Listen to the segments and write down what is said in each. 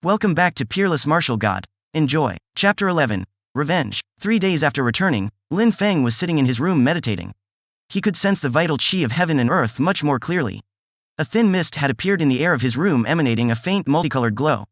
Welcome back to Peerless Martial God. Enjoy. Chapter 11. Revenge. 3 days after returning, Lin Feng was sitting in his room meditating. He could sense the vital qi of heaven and earth much more clearly. A thin mist had appeared in the air of his room, emanating a faint multicolored glow.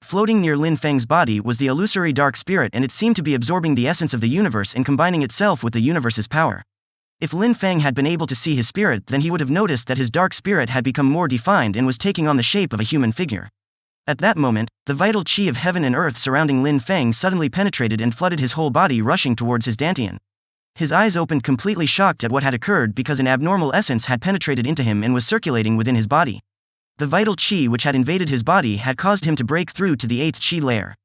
Floating near Lin Feng's body was the illusory dark spirit, and it seemed to be absorbing the essence of the universe and combining itself with the universe's power. If Lin Feng had been able to see his spirit, then he would have noticed that his dark spirit had become more defined and was taking on the shape of a human figure. At that moment, the vital qi of heaven and earth surrounding Lin Feng suddenly penetrated and flooded his whole body, rushing towards his dantian. His eyes opened, completely shocked at what had occurred, because an abnormal essence had penetrated into him and was circulating within his body. The vital qi which had invaded his body had caused him to break through to the 8th qi layer.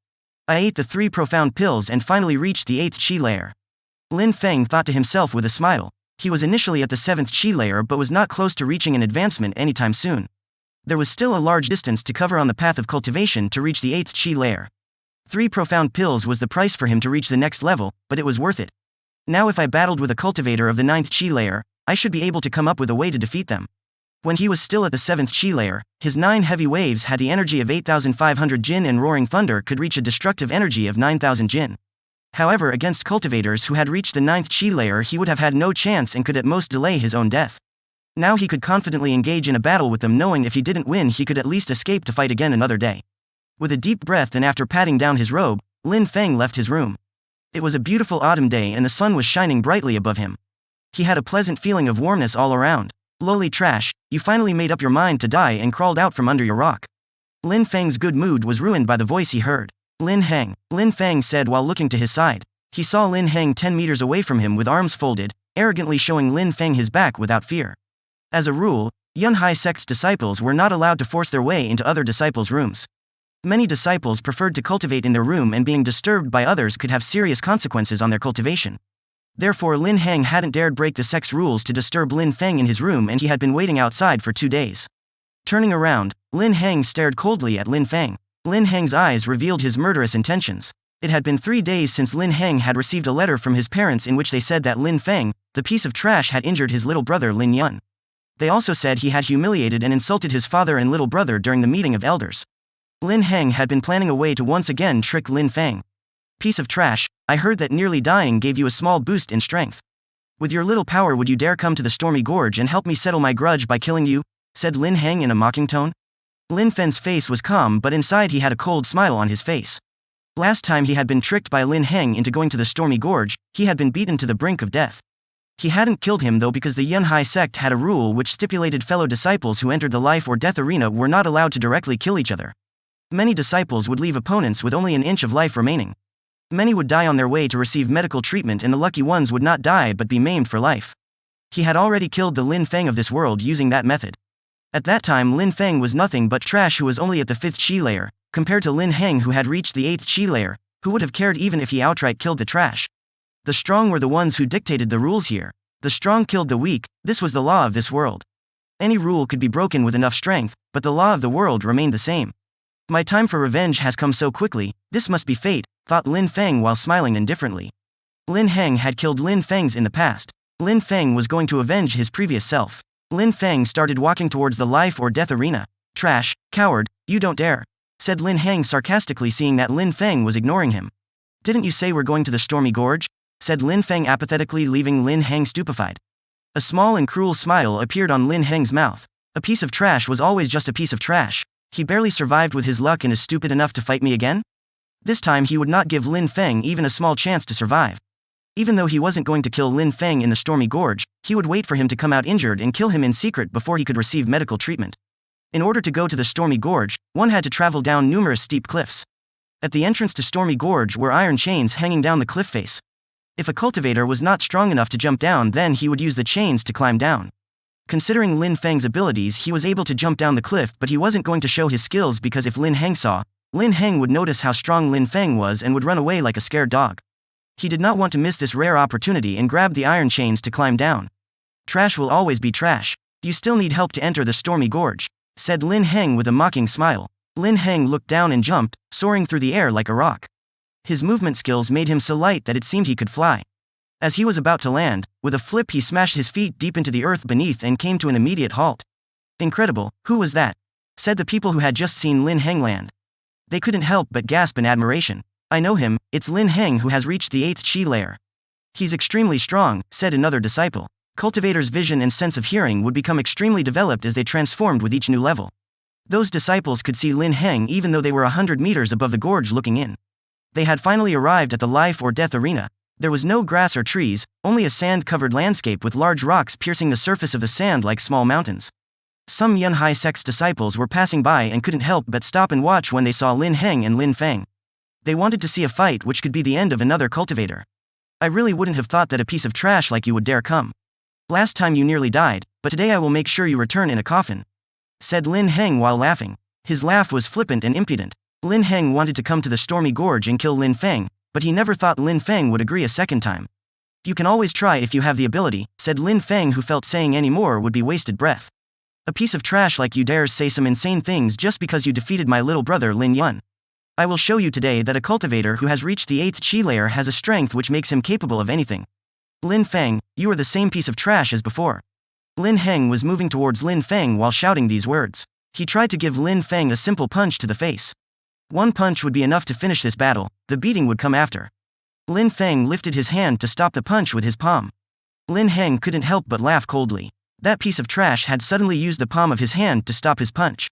I ate the 3 profound pills and finally reached the 8th qi layer. Lin Feng thought to himself with a smile. He was initially at the 7th qi layer but was not close to reaching an advancement anytime soon. There was still a large distance to cover on the path of cultivation to reach the 8th qi layer. 3 profound pills was the price for him to reach the next level, but it was worth it. Now if I battled with a cultivator of the 9th qi layer, I should be able to come up with a way to defeat them. When he was still at the 7th qi layer, his 9 heavy waves had the energy of 8,500 jin, and roaring thunder could reach a destructive energy of 9,000 jin. However, against cultivators who had reached the 9th qi layer, he would have had no chance and could at most delay his own death. Now he could confidently engage in a battle with them, knowing if he didn't win he could at least escape to fight again another day. With a deep breath and after patting down his robe, Lin Feng left his room. It was a beautiful autumn day and the sun was shining brightly above him. He had a pleasant feeling of warmness all around. Lowly trash, you finally made up your mind to die and crawled out from under your rock. Lin Feng's good mood was ruined by the voice he heard. Lin Feng said while looking to his side. He saw Lin Feng 10 meters away from him with arms folded, arrogantly showing Lin Feng his back without fear. As a rule, Yunhai sect's disciples were not allowed to force their way into other disciples' rooms. Many disciples preferred to cultivate in their room, and being disturbed by others could have serious consequences on their cultivation. Therefore Lin Feng hadn't dared break the sect's rules to disturb Lin Feng in his room, and he had been waiting outside for 2 days. Turning around, Lin Feng stared coldly at Lin Feng. Lin Feng's eyes revealed his murderous intentions. It had been 3 days since Lin Feng had received a letter from his parents in which they said that Lin Feng, the piece of trash, had injured his little brother Lin Yun. They also said he had humiliated and insulted his father and little brother during the meeting of elders. Lin Feng had been planning a way to once again trick Lin Feng. Piece of trash, I heard that nearly dying gave you a small boost in strength. With your little power, would you dare come to the Stormy Gorge and help me settle my grudge by killing you? Said Lin Feng in a mocking tone. Lin Feng's face was calm, but inside he had a cold smile on his face. Last time he had been tricked by Lin Feng into going to the Stormy Gorge, he had been beaten to the brink of death. He hadn't killed him though, because the Yunhai sect had a rule which stipulated fellow disciples who entered the life or death arena were not allowed to directly kill each other. Many disciples would leave opponents with only an inch of life remaining. Many would die on their way to receive medical treatment, and the lucky ones would not die but be maimed for life. He had already killed the Lin Feng of this world using that method. At that time Lin Feng was nothing but trash, who was only at the 5th qi layer, compared to Lin Feng who had reached the 8th qi layer, who would have cared even if he outright killed the trash. The strong were the ones who dictated the rules here. The strong killed the weak, this was the law of this world. Any rule could be broken with enough strength, but the law of the world remained the same. My time for revenge has come so quickly, this must be fate, thought Lin Feng while smiling indifferently. Lin Feng had killed Lin Feng's in the past. Lin Feng was going to avenge his previous self. Lin Feng started walking towards the life or death arena. Trash, coward, you don't dare, said Lin Feng sarcastically, seeing that Lin Feng was ignoring him. Didn't you say we're going to the Stormy Gorge? Said Lin Feng apathetically, leaving Lin Feng stupefied. A small and cruel smile appeared on Lin Feng's mouth. A piece of trash was always just a piece of trash. He barely survived with his luck and is stupid enough to fight me again? This time he would not give Lin Feng even a small chance to survive. Even though he wasn't going to kill Lin Feng in the Stormy Gorge, he would wait for him to come out injured and kill him in secret before he could receive medical treatment. In order to go to the Stormy Gorge, one had to travel down numerous steep cliffs. At the entrance to Stormy Gorge were iron chains hanging down the cliff face. If a cultivator was not strong enough to jump down, then he would use the chains to climb down. Considering Lin Feng's abilities, he was able to jump down the cliff, but he wasn't going to show his skills, because if Lin Feng saw, Lin Feng would notice how strong Lin Feng was and would run away like a scared dog. He did not want to miss this rare opportunity and grabbed the iron chains to climb down. Trash will always be trash. You still need help to enter the Stormy Gorge, said Lin Feng with a mocking smile. Lin Feng looked down and jumped, soaring through the air like a rock. His movement skills made him so light that it seemed he could fly. As he was about to land, with a flip he smashed his feet deep into the earth beneath and came to an immediate halt. Incredible, who was that? Said the people who had just seen Lin Feng land. They couldn't help but gasp in admiration. I know him, it's Lin Heng who has reached the 8th Qi layer. He's extremely strong, said another disciple. Cultivators' vision and sense of hearing would become extremely developed as they transformed with each new level. Those disciples could see Lin Heng even though they were 100 meters above the gorge looking in. They had finally arrived at the life or death arena. There was no grass or trees, only a sand-covered landscape with large rocks piercing the surface of the sand like small mountains. Some Yunhai sect's disciples were passing by and couldn't help but stop and watch when they saw Lin Heng and Lin Feng. They wanted to see a fight which could be the end of another cultivator. I really wouldn't have thought that a piece of trash like you would dare come. Last time you nearly died, but today I will make sure you return in a coffin, said Lin Heng while laughing. His laugh was flippant and impudent. Lin Heng wanted to come to the stormy gorge and kill Lin Feng, but he never thought Lin Feng would agree a second time. You can always try if you have the ability, said Lin Feng, who felt saying any more would be wasted breath. A piece of trash like you dares say some insane things just because you defeated my little brother Lin Yun. I will show you today that a cultivator who has reached the 8th Qi layer has a strength which makes him capable of anything. Lin Feng, you are the same piece of trash as before. Lin Heng was moving towards Lin Feng while shouting these words. He tried to give Lin Feng a simple punch to the face. One punch would be enough to finish this battle, the beating would come after. Lin Feng lifted his hand to stop the punch with his palm. Lin Heng couldn't help but laugh coldly. That piece of trash had suddenly used the palm of his hand to stop his punch.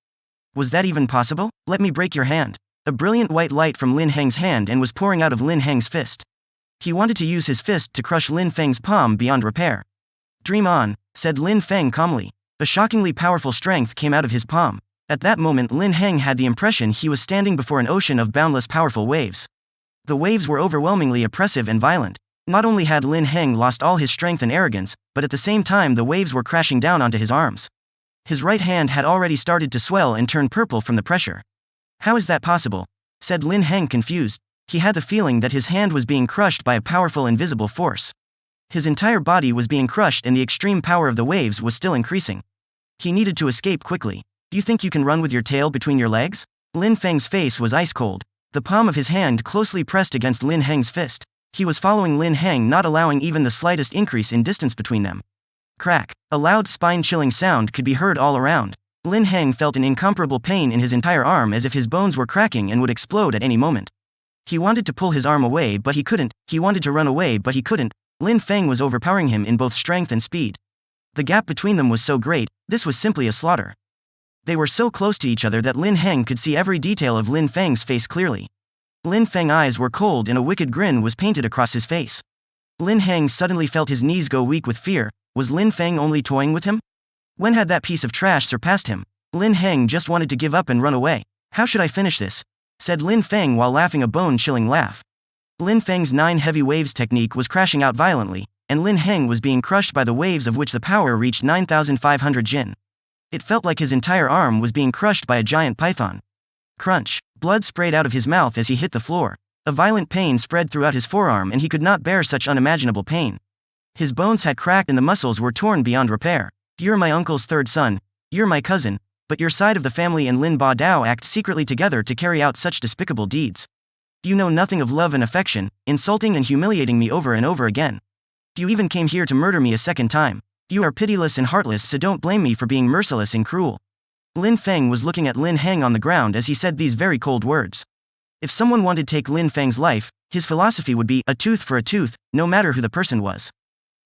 Was that even possible? Let me break your hand. A brilliant white light from Lin Heng's hand and was pouring out of Lin Heng's fist. He wanted to use his fist to crush Lin Feng's palm beyond repair. Dream on, said Lin Feng calmly. A shockingly powerful strength came out of his palm. At that moment Lin Heng had the impression he was standing before an ocean of boundless powerful waves. The waves were overwhelmingly oppressive and violent. Not only had Lin Heng lost all his strength and arrogance, but at the same time the waves were crashing down onto his arms. His right hand had already started to swell and turn purple from the pressure. How is that possible? Said Lin Heng confused. He had the feeling that his hand was being crushed by a powerful invisible force. His entire body was being crushed and the extreme power of the waves was still increasing. He needed to escape quickly. You think you can run with your tail between your legs? Lin Feng's face was ice cold. The palm of his hand closely pressed against Lin Heng's fist. He was following Lin Heng, not allowing even the slightest increase in distance between them. Crack. A loud spine-chilling sound could be heard all around. Lin Heng felt an incomparable pain in his entire arm as if his bones were cracking and would explode at any moment. He wanted to pull his arm away but he couldn't, he wanted to run away but he couldn't. Lin Feng was overpowering him in both strength and speed. The gap between them was so great, this was simply a slaughter. They were so close to each other that Lin Heng could see every detail of Lin Feng's face clearly. Lin Feng's eyes were cold and a wicked grin was painted across his face. Lin Heng suddenly felt his knees go weak with fear. Was Lin Feng only toying with him? When had that piece of trash surpassed him? Lin Heng just wanted to give up and run away. How should I finish this? Said Lin Feng while laughing a bone-chilling laugh. Lin Feng's 9 heavy waves technique was crashing out violently, and Lin Heng was being crushed by the waves of which the power reached 9,500 jin. It felt like his entire arm was being crushed by a giant python. Crunch. Blood sprayed out of his mouth as he hit the floor. A violent pain spread throughout his forearm and he could not bear such unimaginable pain. His bones had cracked and the muscles were torn beyond repair. You're my uncle's third son. You're my cousin. But your side of the family and Lin Ba Dao act secretly together to carry out such despicable deeds. You know nothing of love and affection, insulting and humiliating me over and over again. You even came here to murder me a second time. You are pitiless and heartless, so don't blame me for being merciless and cruel. Lin Feng was looking at Lin Heng on the ground as he said these very cold words. If someone wanted to take Lin Feng's life, his philosophy would be a tooth for a tooth, no matter who the person was.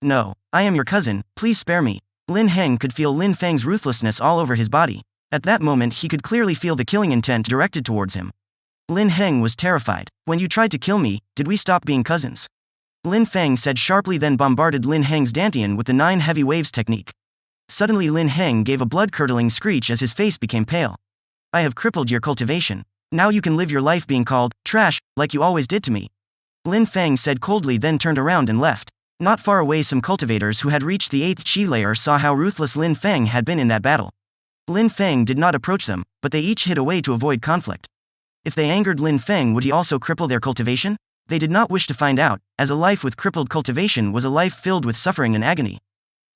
No, I am your cousin, please spare me. Lin Heng could feel Lin Feng's ruthlessness all over his body. At that moment he could clearly feel the killing intent directed towards him. Lin Heng was terrified. When you tried to kill me, did we stop being cousins? Lin Feng said sharply, then bombarded Lin Heng's dantian with the 9 heavy waves technique. Suddenly Lin Heng gave a blood-curdling screech as his face became pale. I have crippled your cultivation. Now you can live your life being called trash, like you always did to me. Lin Feng said coldly, then turned around and left. Not far away some cultivators who had reached the 8th Qi layer saw how ruthless Lin Feng had been in that battle. Lin Feng did not approach them, but they each hid away to avoid conflict. If they angered Lin Feng, would he also cripple their cultivation? They did not wish to find out, as a life with crippled cultivation was a life filled with suffering and agony.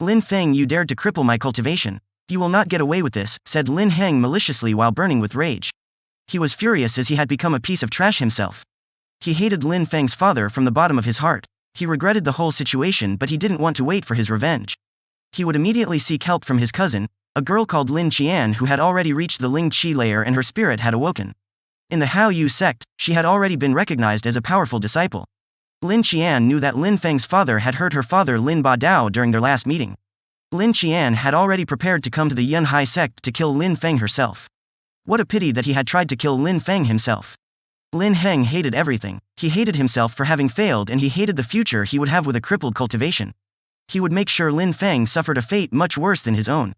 Lin Feng, you dared to cripple my cultivation. You will not get away with this, said Lin Heng maliciously while burning with rage. He was furious as he had become a piece of trash himself. He hated Lin Feng's father from the bottom of his heart. He regretted the whole situation, but he didn't want to wait for his revenge. He would immediately seek help from his cousin, a girl called Lin Qian who had already reached the Ling Qi layer and her spirit had awoken. In the Hao Yu sect, she had already been recognized as a powerful disciple. Lin Qian knew that Lin Feng's father had hurt her father Lin Ba Dao during their last meeting. Lin Qian had already prepared to come to the Yun Hai sect to kill Lin Feng herself. What a pity that he had tried to kill Lin Feng himself. Lin Heng hated everything. He hated himself for having failed, and he hated the future he would have with a crippled cultivation. He would make sure Lin Feng suffered a fate much worse than his own.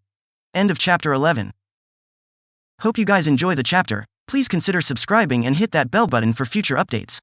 End of chapter 11. Hope you guys enjoy the chapter. Please consider subscribing and hit that bell button for future updates.